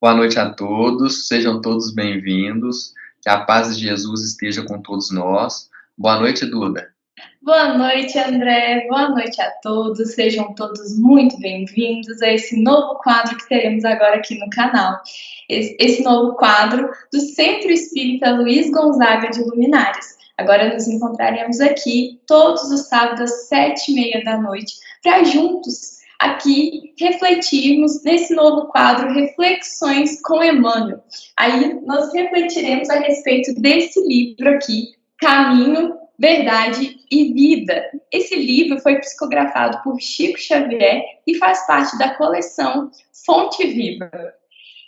Boa noite a todos, sejam todos bem-vindos, que a paz de Jesus esteja com todos nós. Boa noite, Duda. Boa noite, André. Boa noite a todos. Sejam todos muito bem-vindos a esse novo quadro que teremos agora aqui no canal. Esse novo quadro do Centro Espírita Luiz Gonzaga de Luminares. Agora nos encontraremos aqui todos os sábados às 7h30 da noite para juntos aqui refletirmos nesse novo quadro Reflexões com Emmanuel. Aí nós refletiremos a respeito desse livro aqui, Caminho, Verdade e Vida. Esse livro foi psicografado por Chico Xavier e faz parte da coleção Fonte Viva.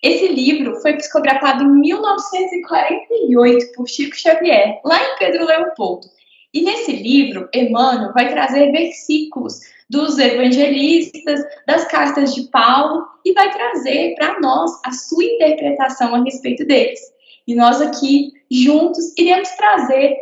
Esse livro foi psicografado em 1948 por Chico Xavier, lá em Pedro Leopoldo. E nesse livro, Emmanuel vai trazer versículos dos evangelistas, das cartas de Paulo, e vai trazer para nós a sua interpretação a respeito deles. E nós aqui, juntos, iremos trazer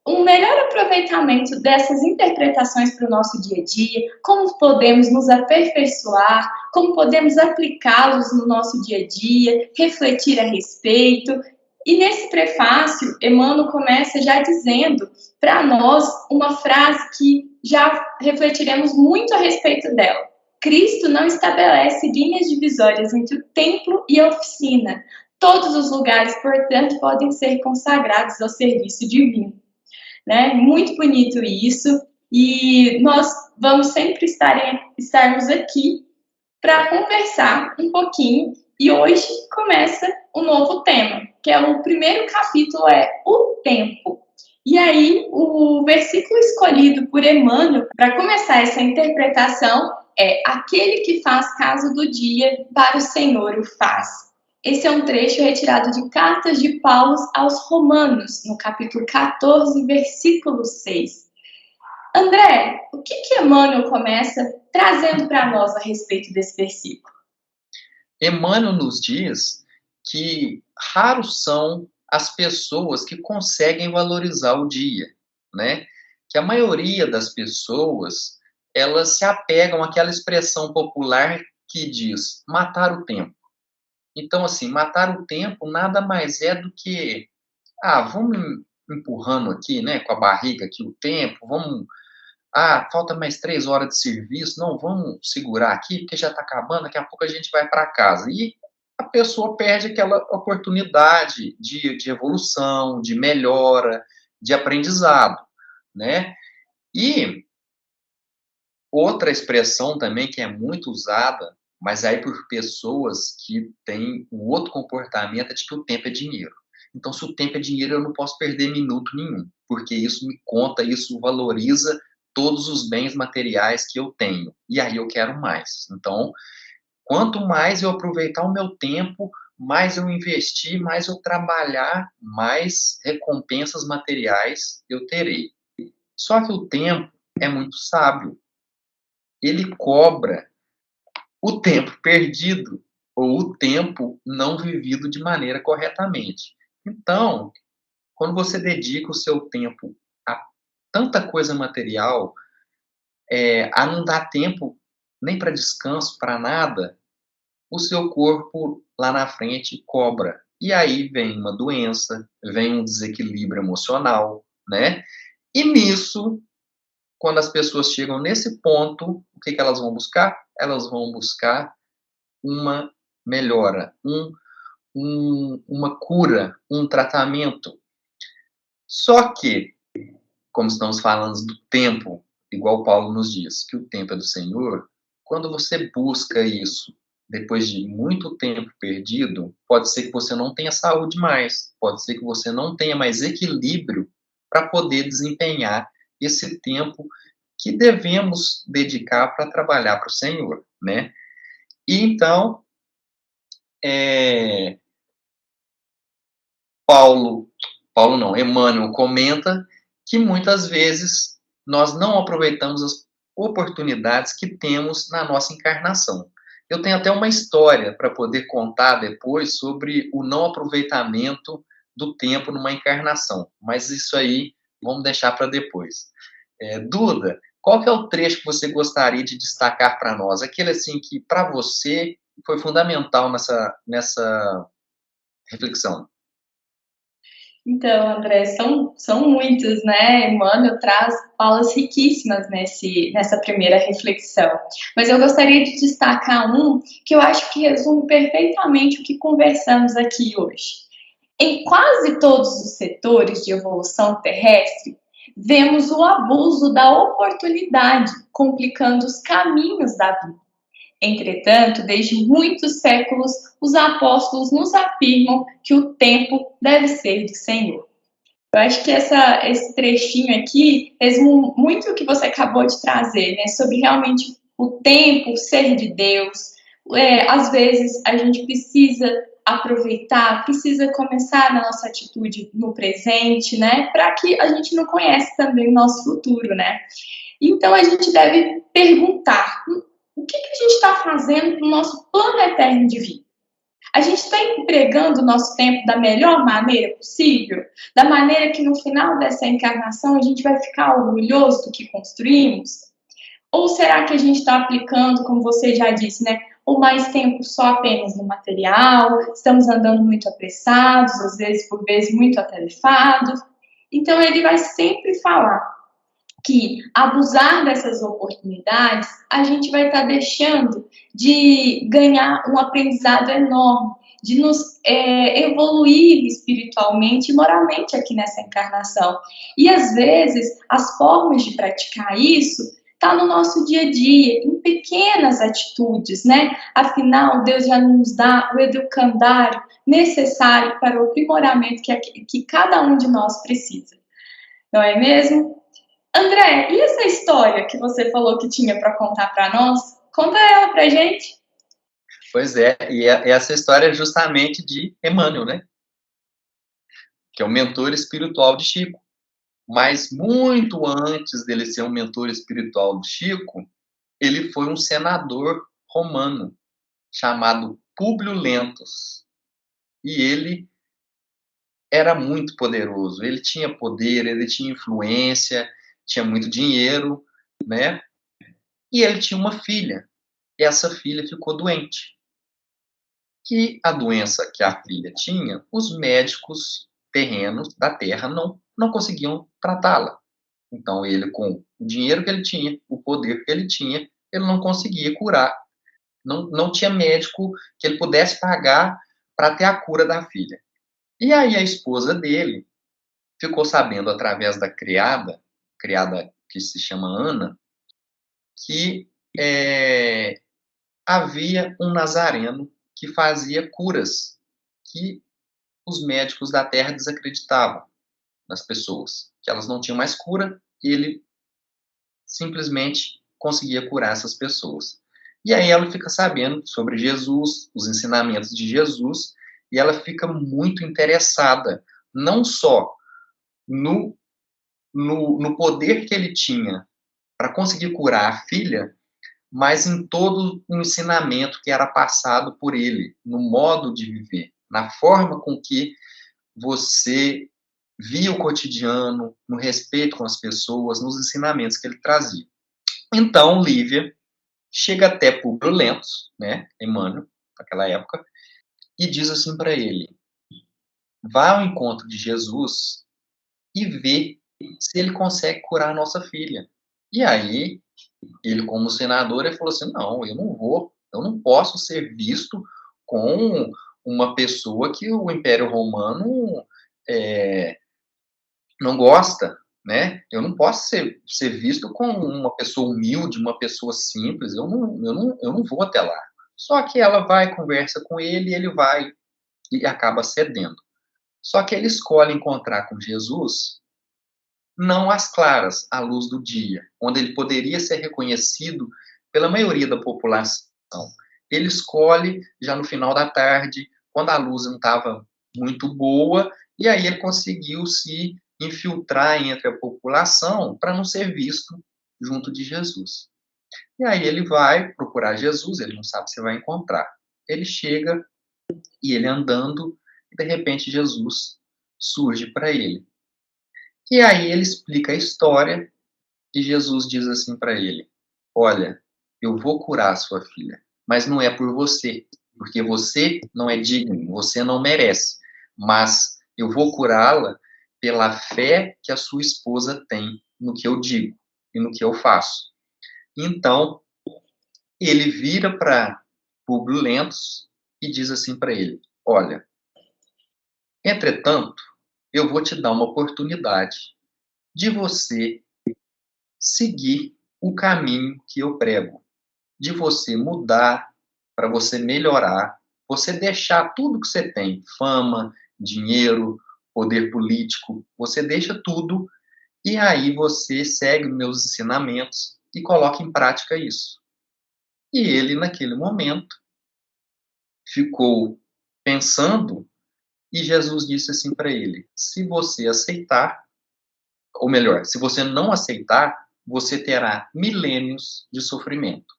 um melhor aproveitamento dessas interpretações para o nosso dia a dia, como podemos nos aperfeiçoar, como podemos aplicá-los no nosso dia a dia, refletir a respeito. E nesse prefácio, Emmanuel começa já dizendo para nós uma frase que já refletiremos muito a respeito dela. Cristo não estabelece linhas divisórias entre o templo e a oficina. Todos os lugares, portanto, podem ser consagrados ao serviço divino. Né? Muito bonito isso, e nós vamos sempre estarmos aqui para conversar um pouquinho, e hoje começa o novo tema, que é o primeiro capítulo, é o tempo. E aí, o versículo escolhido por Emmanuel para começar essa interpretação é: aquele que faz caso do dia, para o Senhor o faz. Esse é um trecho retirado de Cartas de Paulo aos Romanos, no capítulo 14, versículo 6. André, o que Emmanuel começa trazendo para nós a respeito desse versículo? Emmanuel nos diz que raros são as pessoas que conseguem valorizar o dia, né? Que a maioria das pessoas, elas se apegam àquela expressão popular que diz matar o tempo. Então, assim, matar o tempo nada mais é do que, vamos empurrando aqui, né, com a barriga aqui o tempo, falta mais 3 horas de serviço, não, vamos segurar aqui, porque já está acabando, daqui a pouco a gente vai para casa. E a pessoa perde aquela oportunidade de evolução, de melhora, de aprendizado, né? E outra expressão também que é muito usada, mas aí por pessoas que têm um outro comportamento, é de que o tempo é dinheiro. Então, se o tempo é dinheiro, eu não posso perder minuto nenhum, porque isso me conta, isso valoriza todos os bens materiais que eu tenho. E aí eu quero mais. Então, quanto mais eu aproveitar o meu tempo, mais eu investir, mais eu trabalhar, mais recompensas materiais eu terei. Só que o tempo é muito sábio. Ele cobra o tempo perdido ou o tempo não vivido de maneira corretamente. Então, quando você dedica o seu tempo a tanta coisa material, a não dar tempo nem para descanso, para nada, o seu corpo lá na frente cobra. E aí vem uma doença, vem um desequilíbrio emocional, né? E nisso, quando as pessoas chegam nesse ponto, o que elas vão buscar? Elas vão buscar uma melhora, uma cura, um tratamento. Só que, como estamos falando do tempo, igual Paulo nos diz, que o tempo é do Senhor, quando você busca isso depois de muito tempo perdido, pode ser que você não tenha saúde mais, pode ser que você não tenha mais equilíbrio para poder desempenhar esse tempo que devemos dedicar para trabalhar para o Senhor, né? E então, Emmanuel comenta que muitas vezes nós não aproveitamos as oportunidades que temos na nossa encarnação. Eu tenho até uma história para poder contar depois sobre o não aproveitamento do tempo numa encarnação, mas isso aí vamos deixar para depois. Duda, qual que é o trecho que você gostaria de destacar para nós? Aquele assim que para você foi fundamental nessa reflexão? Então, André, são muitos, né? Emmanuel traz falas riquíssimas nessa primeira reflexão. Mas eu gostaria de destacar um que eu acho que resume perfeitamente o que conversamos aqui hoje. Em quase todos os setores de evolução terrestre, vemos o abuso da oportunidade, complicando os caminhos da vida. Entretanto, desde muitos séculos, os apóstolos nos afirmam que o tempo deve ser do Senhor. Eu acho que esse trechinho aqui resume muito o que você acabou de trazer, né? Sobre realmente o tempo, o ser de Deus. Às vezes a gente precisa aproveitar, precisa começar na nossa atitude no presente, né? Para que a gente não conhece também o nosso futuro, né? Então a gente deve perguntar o que a gente está fazendo para o nosso plano eterno de vida. A gente está empregando o nosso tempo da melhor maneira possível? Da maneira que no final dessa encarnação a gente vai ficar orgulhoso do que construímos? Ou será que a gente está aplicando, como você já disse, né, o mais tempo só apenas no material, estamos andando muito apressados, às vezes, por vezes, muito atarefados? Então, ele vai sempre falar que abusar dessas oportunidades, a gente vai estar deixando de ganhar um aprendizado enorme, de nos evoluir espiritualmente e moralmente aqui nessa encarnação. E às vezes as formas de praticar isso está no nosso dia a dia, em pequenas atitudes, né? Afinal, Deus já nos dá o educandário necessário para o aprimoramento que cada um de nós precisa. Não é mesmo? André, e essa história que você falou que tinha para contar para nós? Conta ela pra gente. Pois é, e essa história é justamente de Emmanuel, né? Que é o mentor espiritual de Chico. Mas muito antes dele ser um mentor espiritual de Chico, ele foi um senador romano chamado Públio Lentulus. E ele era muito poderoso. Ele tinha poder, ele tinha influência, tinha muito dinheiro, né? E ele tinha uma filha. E essa filha ficou doente. E a doença que a filha tinha, os médicos terrenos da terra não conseguiam tratá-la. Então, ele, com o dinheiro que ele tinha, o poder que ele tinha, ele não conseguia curar. Não tinha médico que ele pudesse pagar para ter a cura da filha. E aí a esposa dele ficou sabendo através da criada que se chama Ana, que havia um nazareno que fazia curas que os médicos da terra desacreditavam nas pessoas, que elas não tinham mais cura, e ele simplesmente conseguia curar essas pessoas. E aí ela fica sabendo sobre Jesus, os ensinamentos de Jesus, e ela fica muito interessada, não só no poder que ele tinha para conseguir curar a filha, mas em todo o ensinamento que era passado por ele, no modo de viver, na forma com que você via o cotidiano, no respeito com as pessoas, nos ensinamentos que ele trazia. Então, Lívia chega até Públio Lentulus, né, Emmanuel, naquela época, e diz assim para ele: vá ao encontro de Jesus e vê se ele consegue curar a nossa filha. E aí, ele como senador, ele falou assim: não, eu não posso ser visto com uma pessoa que o Império Romano não gosta, né? Eu não posso ser visto como uma pessoa humilde, uma pessoa simples, eu não vou até lá. Só que ela vai, conversa com ele, e ele vai e acaba cedendo. Só que ele escolhe encontrar com Jesus não às claras, à luz do dia, onde ele poderia ser reconhecido pela maioria da população. Ele escolhe já no final da tarde, quando a luz não estava muito boa, e aí ele conseguiu se infiltrar entre a população para não ser visto junto de Jesus. E aí ele vai procurar Jesus, ele não sabe se vai encontrar. Ele chega e ele andando, e de repente Jesus surge para ele. E aí ele explica a história e Jesus diz assim para ele: olha, eu vou curar a sua filha. mas não é por você, porque você não é digno, você não merece. Mas eu vou curá-la pela fé que a sua esposa tem no que eu digo e no que eu faço. Então, ele vira para Públio Lentulus e diz assim para ele: olha, entretanto, eu vou te dar uma oportunidade de você seguir o caminho que eu prego, de você mudar, para você melhorar, você deixar tudo que você tem, fama, dinheiro, poder político, você deixa tudo e aí você segue meus ensinamentos e coloca em prática isso. E ele, naquele momento, ficou pensando e Jesus disse assim para ele: se você aceitar, ou melhor, se você não aceitar, você terá milênios de sofrimento.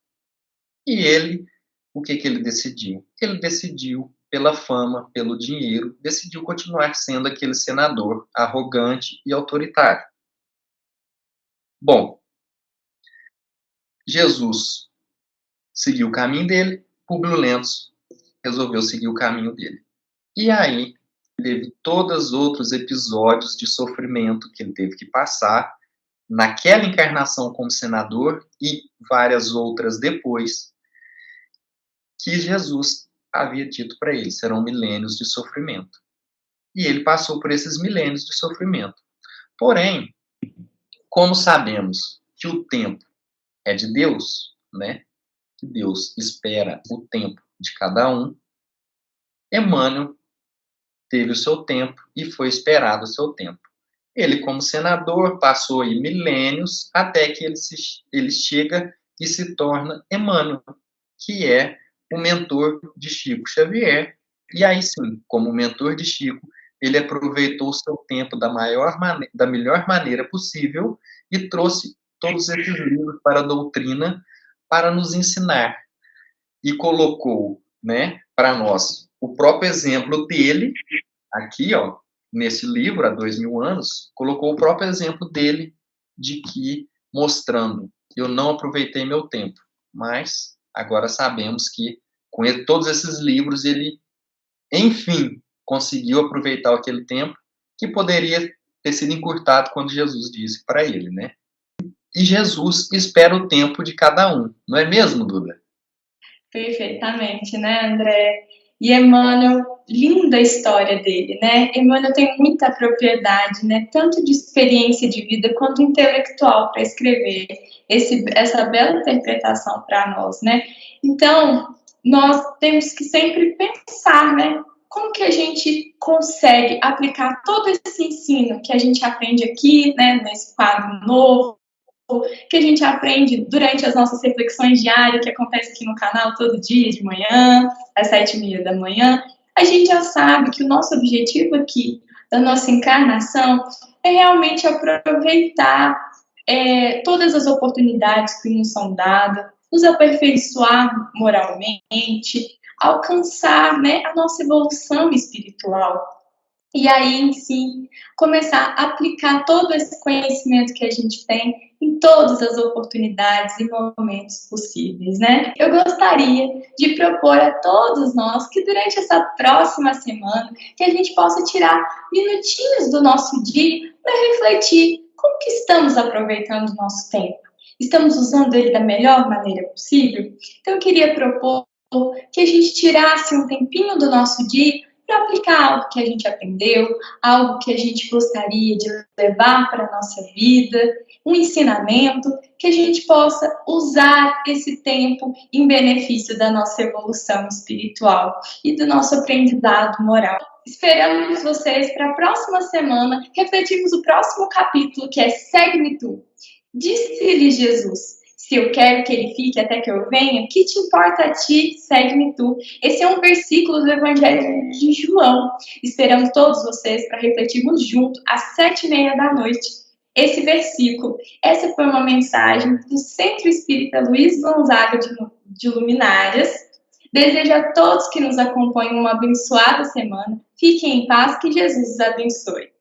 E ele, o que ele decidiu? Ele decidiu, pela fama, pelo dinheiro, decidiu continuar sendo aquele senador arrogante e autoritário. Bom, Jesus seguiu o caminho dele, Públio Lentulus resolveu seguir o caminho dele. E aí, teve todos os outros episódios de sofrimento que ele teve que passar naquela encarnação como senador e várias outras depois, que Jesus havia dito para ele, serão milênios de sofrimento. E ele passou por esses milênios de sofrimento. Porém, como sabemos que o tempo é de Deus, né? Que Deus espera o tempo de cada um, Emmanuel teve o seu tempo e foi esperado o seu tempo. Ele, como senador, passou aí milênios até que ele chega e se torna Emmanuel, que é o mentor de Chico Xavier. E aí sim, como mentor de Chico, ele aproveitou o seu tempo da melhor maneira possível e trouxe todos esses livros para a doutrina para nos ensinar. E colocou, né, para nós o próprio exemplo dele, aqui, ó, nesse livro, há 2000 anos, colocou o próprio exemplo dele de que, mostrando, eu não aproveitei meu tempo, mas agora sabemos que com todos esses livros ele, enfim, conseguiu aproveitar aquele tempo que poderia ter sido encurtado quando Jesus disse para ele, né? E Jesus espera o tempo de cada um, não é mesmo, Duda? Perfeitamente, né, André? E Emmanuel, linda a história dele, né? Emmanuel tem muita propriedade, né? Tanto de experiência de vida quanto intelectual para escrever essa bela interpretação para nós, né? Então, nós temos que sempre pensar, né? Como que a gente consegue aplicar todo esse ensino que a gente aprende aqui, né? Nesse quadro novo, que a gente aprende durante as nossas reflexões diárias, que acontece aqui no canal todo dia de manhã, às 7h30 da manhã, a gente já sabe que o nosso objetivo aqui, da nossa encarnação, é realmente aproveitar todas as oportunidades que nos são dadas, nos aperfeiçoar moralmente, alcançar, né, a nossa evolução espiritual. E aí, sim, começar a aplicar todo esse conhecimento que a gente tem em todas as oportunidades e momentos possíveis, né? Eu gostaria de propor a todos nós que durante essa próxima semana que a gente possa tirar minutinhos do nosso dia para refletir como que estamos aproveitando o nosso tempo. Estamos usando ele da melhor maneira possível? Então, eu queria propor que a gente tirasse um tempinho do nosso dia para aplicar algo que a gente aprendeu, algo que a gente gostaria de levar para a nossa vida, um ensinamento, que a gente possa usar esse tempo em benefício da nossa evolução espiritual e do nosso aprendizado moral. Esperamos vocês para a próxima semana, refletirmos o próximo capítulo, que é Segue-me Tu. Disse-lhe Jesus: se eu quero que ele fique até que eu venha, que te importa a ti? Segue-me tu. Esse é um versículo do Evangelho de João. Esperamos todos vocês para refletirmos juntos às 7h30 da noite esse versículo. Essa foi uma mensagem do Centro Espírita Luiz Gonzaga de Luminárias. Desejo a todos que nos acompanham uma abençoada semana. Fiquem em paz, que Jesus os abençoe.